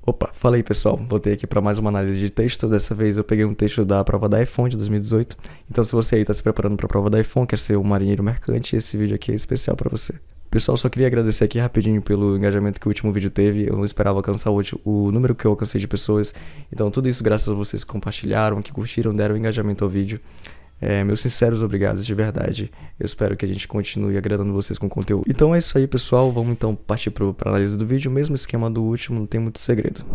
Opa, fala aí pessoal, voltei aqui para mais uma análise de texto. Dessa vez eu peguei um texto da prova da iPhone de 2018. Então se você aí está se preparando para a prova da iPhone, quer ser um marinheiro mercante, esse vídeo aqui é especial para você. Pessoal, só queria agradecer aqui rapidinho pelo engajamento que o último vídeo teve. Eu não esperava alcançar o número que eu alcancei de pessoas. Então tudo isso graças a vocês que compartilharam, que curtiram, deram engajamento ao vídeo. Meus sinceros obrigados, de verdade. Eu espero que a gente continue agradando vocês com conteúdo. Então é isso aí, pessoal. Vamos então partir para a análise do vídeo. Mesmo esquema do último, não tem muito segredo.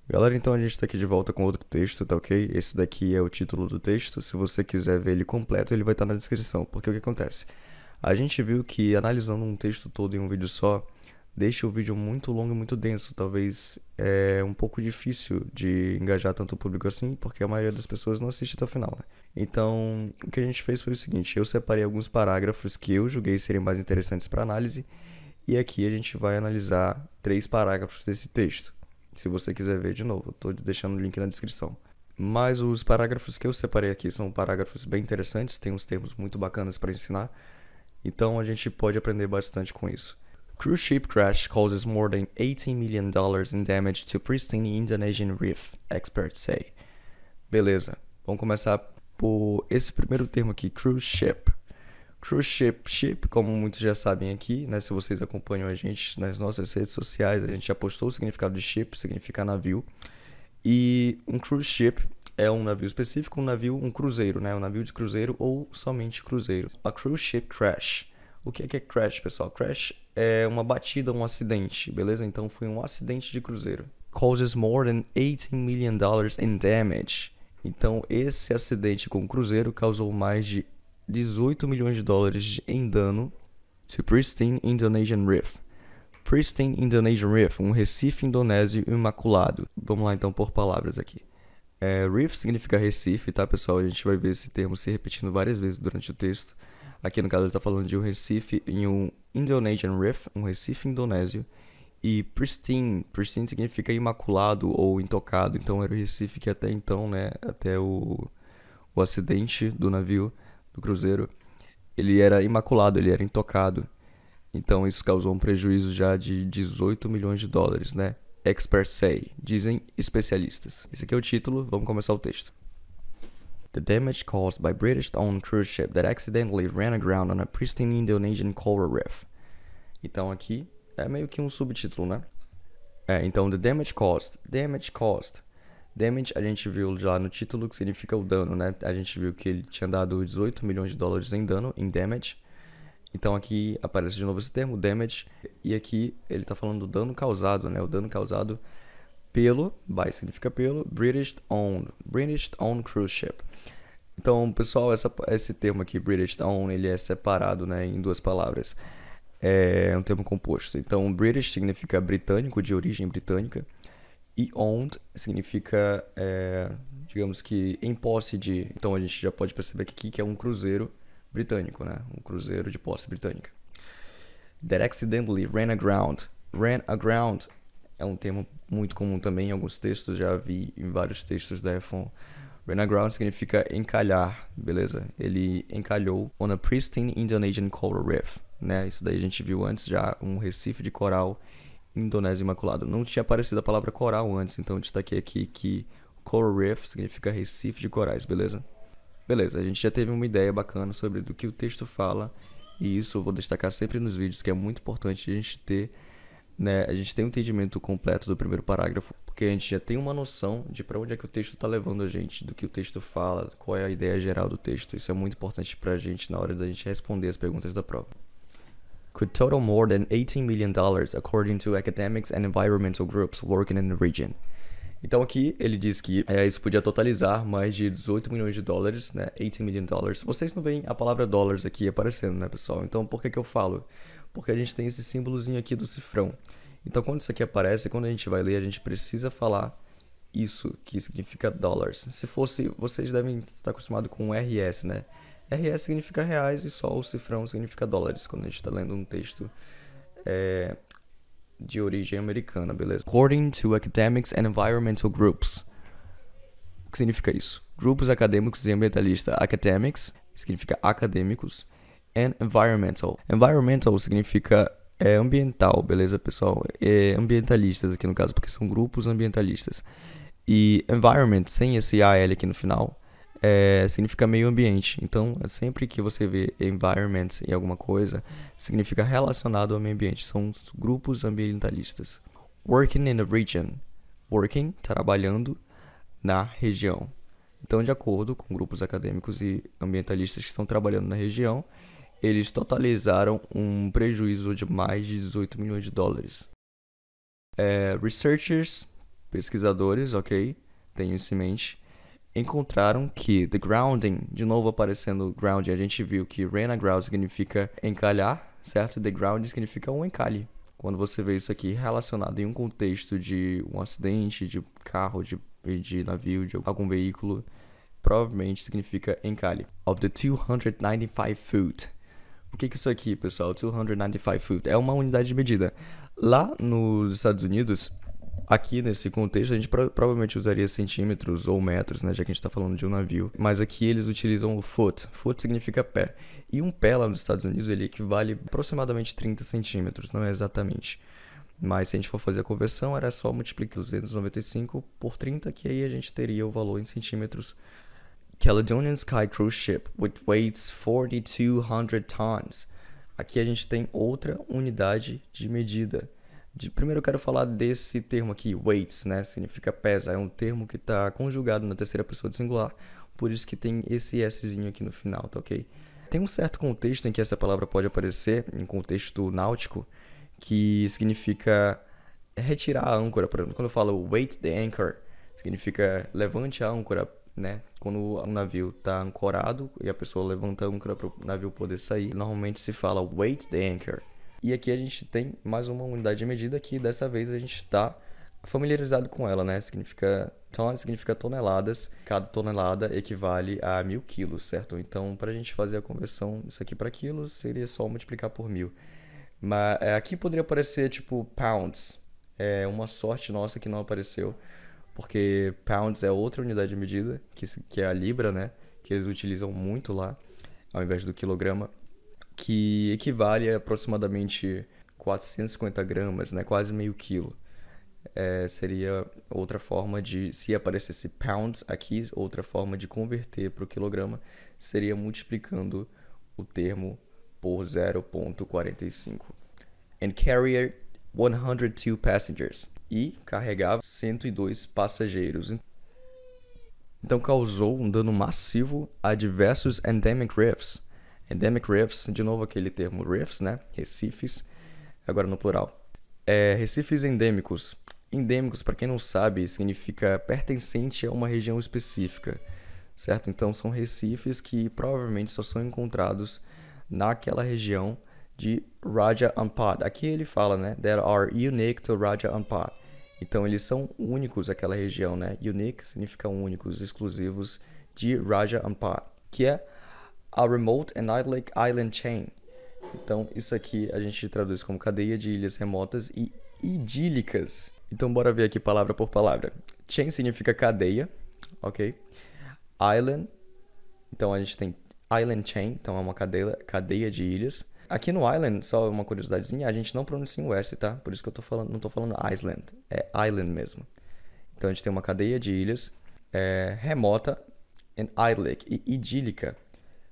Galera, então a gente tá aqui de volta com outro texto, tá ok? Esse daqui é o título do texto. Se você quiser ver ele completo, ele vai estar na descrição. Porque o que acontece? A gente viu que analisando um texto todo em um vídeo só deixa o vídeo muito longo e muito denso. Talvez é um pouco difícil de engajar tanto o público assim, porque a maioria das pessoas não assiste até o final, né? Então, o que a gente fez foi o seguinte: eu separei alguns parágrafos que eu julguei serem mais interessantes para análise, e aqui a gente vai analisar 3 parágrafos desse texto. Se você quiser ver de novo, eu tô deixando o link na descrição. Mas os parágrafos que eu separei aqui são parágrafos bem interessantes, tem uns termos muito bacanas para ensinar, então a gente pode aprender bastante com isso. Cruise ship crash causes more than $18 million in damage to pristine Indonesian reef, experts say. Beleza, vamos começar por esse primeiro termo aqui, cruise ship. Cruise ship, como muitos já sabem aqui, né, se vocês acompanham a gente nas nossas redes sociais, a gente já postou o significado de ship, significa navio. E um cruise ship é um navio específico, um cruzeiro, né, um navio de cruzeiro ou somente cruzeiro. A cruise ship crash. O que é crash, pessoal? Crash é uma batida, um acidente, beleza? Então foi um acidente de cruzeiro. Causes more than $18 million in damage. Então esse acidente com o cruzeiro causou mais de 18 milhões de dólares em dano to pristine Indonesian reef. Pristine Indonesian reef, um recife indonésio imaculado. Vamos lá então por palavras aqui. Reef significa recife, tá pessoal? A gente vai ver esse termo se repetindo várias vezes durante o texto. Aqui no caso ele está falando de um recife em um Indonesian reef, um recife indonésio. E pristine significa imaculado ou intocado. Então era o recife que até então, né, até o acidente do navio, do cruzeiro, ele era imaculado, ele era intocado. Então isso causou um prejuízo já de 18 milhões de dólares, né? Experts say, dizem especialistas. Esse aqui é o título, vamos começar o texto. The damage caused by British-owned cruise ship that accidentally ran aground on a pristine Indonesian coral reef. Então aqui é meio que um subtítulo, né? Então the damage caused. Damage a gente viu já no título que significa o dano, né? A gente viu que ele tinha dado 18 milhões de dólares em dano, em damage. Então aqui aparece de novo esse termo, damage. E aqui ele tá falando do dano causado, né? O dano causado pelo, by significa pelo, British-owned cruise ship. Então, pessoal, esse termo aqui, British-owned, ele é separado, né, em 2 palavras. É um termo composto. Então, British significa britânico, de origem britânica. E owned significa, digamos que, em posse de... Então, a gente já pode perceber aqui que é um cruzeiro britânico, né? Um cruzeiro de posse britânica. That accidentally ran aground. Ran aground é um termo muito comum também em alguns textos, já vi em vários textos da iPhone. Ran aground significa encalhar, beleza? Ele encalhou on a pristine Indonesian coral reef, né? Isso daí a gente viu antes já, um recife de coral indonésio imaculado. Não tinha aparecido a palavra coral antes, então eu destaquei aqui que coral reef significa recife de corais, beleza? Beleza, a gente já teve uma ideia bacana sobre do que o texto fala, e isso eu vou destacar sempre nos vídeos, que é muito importante a gente ter, né, a gente tem um entendimento completo do primeiro parágrafo, porque a gente já tem uma noção de para onde é que o texto está levando a gente, do que o texto fala, qual é a ideia geral do texto. Isso é muito importante para a gente na hora da gente responder as perguntas da prova. Could total more than $18 million according to academics and environmental groups working in the region. Então aqui ele diz que isso podia totalizar mais de 18 milhões de dólares, né? 18 million dollars. Vocês não veem a palavra dólares aqui aparecendo, né, pessoal? Então por que eu falo? Porque a gente tem esse símbolozinho aqui do cifrão. Então quando isso aqui aparece, quando a gente vai ler, a gente precisa falar isso, que significa dólares. Se fosse, vocês devem estar acostumados com RS, né? RS significa reais e só o cifrão significa dólares, quando a gente está lendo um texto de origem americana, beleza? According to academics and environmental groups. O que significa isso? Grupos acadêmicos e ambientalistas. Academics significa acadêmicos and environmental. Environmental significa É ambiental, beleza, pessoal? É ambientalistas aqui no caso, porque são grupos ambientalistas. E environment, sem esse AL aqui no final, significa meio ambiente. Então, sempre que você vê environment em alguma coisa, significa relacionado ao meio ambiente. São os grupos ambientalistas. Working in a region. Working, trabalhando na região. Então, de acordo com grupos acadêmicos e ambientalistas que estão trabalhando na região, eles totalizaram um prejuízo de mais de 18 milhões de dólares. Researchers, pesquisadores, ok, tenho isso em mente, encontraram que the grounding, de novo aparecendo grounding, a gente viu que ran aground significa encalhar, certo? The grounding significa um encalhe. Quando você vê isso aqui relacionado em um contexto de um acidente, de carro, de navio, de algum veículo, provavelmente significa encalhe. Of the 295 foot. O que é isso aqui, pessoal? 295 foot. É uma unidade de medida. Lá nos Estados Unidos, aqui nesse contexto, a gente provavelmente usaria centímetros ou metros, né? Já que a gente está falando de um navio. Mas aqui eles utilizam o foot. Foot significa pé. E um pé lá nos Estados Unidos, ele equivale aproximadamente 30 centímetros. Não é exatamente. Mas se a gente for fazer a conversão, era só multiplicar 295 por 30, que aí a gente teria o valor em centímetros. Caledonian Sky Cruise Ship, which weighs 4,200 tons. Aqui a gente tem outra unidade de medida. Primeiro eu quero falar desse termo aqui, weights, né? Significa pesa. É um termo que está conjugado na terceira pessoa do singular, por isso que tem esse Szinho aqui no final, tá ok? Tem um certo contexto em que essa palavra pode aparecer, em contexto náutico, que significa retirar a âncora. Por exemplo, quando eu falo weight the anchor, significa levante a âncora, né? Quando um navio está ancorado e a pessoa levanta a âncora para o navio poder sair, normalmente se fala weight the anchor. E aqui a gente tem mais uma unidade de medida que dessa vez a gente está familiarizado com ela, né? Ton significa toneladas. Cada tonelada equivale a 1.000 quilos, certo? Então, para a gente fazer a conversão isso aqui para quilos, seria só multiplicar por 1.000. Mas aqui poderia aparecer tipo pounds. É uma sorte nossa que não apareceu, porque pounds é outra unidade de medida, que é a libra, né? Que eles utilizam muito lá, ao invés do quilograma, que equivale a aproximadamente 450 gramas, né? Quase meio quilo. Seria outra forma de, se aparecesse pounds aqui, outra forma de converter para o quilograma seria multiplicando o termo por 0,45. And carried 102 passengers. E carregava 102 passageiros. Então causou um dano massivo a diversos endemic reefs. Endemic reefs, de novo aquele termo reefs, né? Recifes, agora no plural. Recifes endêmicos. Endêmicos, para quem não sabe, significa pertencente a uma região específica, certo? Então são recifes que provavelmente só são encontrados naquela região de Raja Ampat. Aqui ele fala, né? That are unique to Raja Ampat. Então eles são únicos aquela região, né? Unique significa únicos, exclusivos de Raja Ampat, que é a remote and idyllic island chain. Então isso aqui a gente traduz como cadeia de ilhas remotas e idílicas. Então bora ver aqui palavra por palavra. Chain significa cadeia, ok? Island, então a gente tem island chain, então é uma cadeia de ilhas. Aqui no island, só uma curiosidadezinha, a gente não pronuncia o S, tá? Por isso que não tô falando island, é island mesmo. Então a gente tem uma cadeia de ilhas remota and idyllic, e idílica.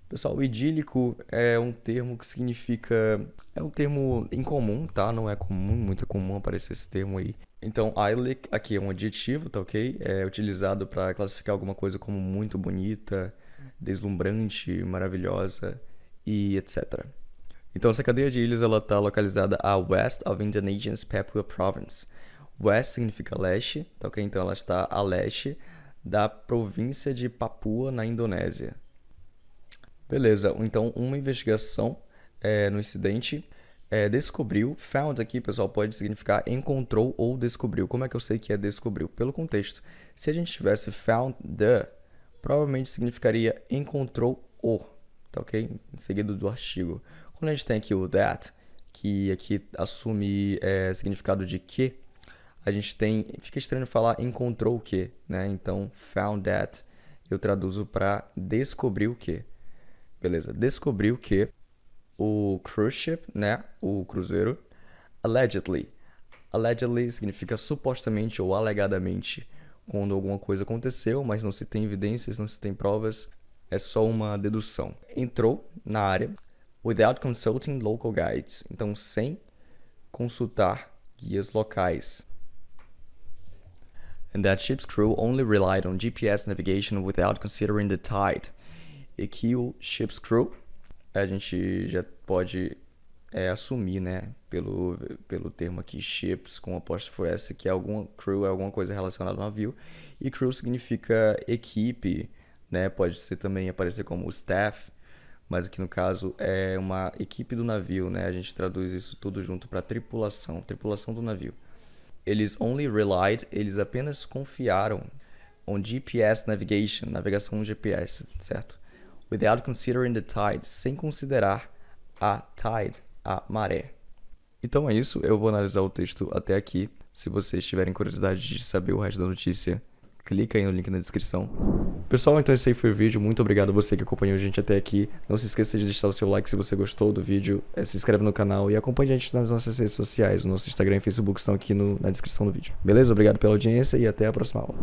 Pessoal, o idílico é um termo que significa... É um termo incomum, tá? Não é comum, muito comum aparecer esse termo aí. Então, idyllic aqui é um adjetivo, tá ok? É utilizado para classificar alguma coisa como muito bonita, deslumbrante, maravilhosa e etc. Então, essa cadeia de ilhas ela está localizada a west of Indonesia's Papua Province. West significa leste, tá ok? Então, ela está a leste da província de Papua, na Indonésia. Beleza, então uma investigação no incidente descobriu, found aqui, pessoal, pode significar encontrou ou descobriu. Como é que eu sei que é descobriu? Pelo contexto. Se a gente tivesse found the, provavelmente significaria encontrou o, tá ok? Em seguida do artigo. Quando a gente tem aqui o that, que aqui assume significado de que, a gente tem, fica estranho falar encontrou o que, né? Então, found that, eu traduzo para descobrir o que. Beleza, descobriu que o cruise ship, né, o cruzeiro, Allegedly. Allegedly significa supostamente ou alegadamente, quando alguma coisa aconteceu, mas não se tem evidências, não se tem provas, é só uma dedução. Entrou na área without consulting local guides, então sem consultar guias locais. And that ship's crew only relied on GPS navigation without considering the tide. E que o ship's crew, a gente já pode assumir, né, pelo termo aqui, ships, com apóstrofo S, que é crew é alguma coisa relacionada ao navio, e crew significa equipe, né, pode ser também aparecer como staff, mas aqui no caso é uma equipe do navio, né, a gente traduz isso tudo junto para tripulação do navio. Eles eles apenas confiaram on GPS navigation, navegação GPS, certo? Without considering the tide, sem considerar a tide, a maré. Então é isso, eu vou analisar o texto até aqui. Se vocês tiverem curiosidade de saber o resto da notícia, clica aí no link na descrição. Pessoal, então esse aí foi o vídeo. Muito obrigado a você que acompanhou a gente até aqui. Não se esqueça de deixar o seu like se você gostou do vídeo. Se inscreve no canal e acompanhe a gente nas nossas redes sociais. O nosso Instagram e Facebook estão aqui na descrição do vídeo. Beleza? Obrigado pela audiência e até a próxima aula.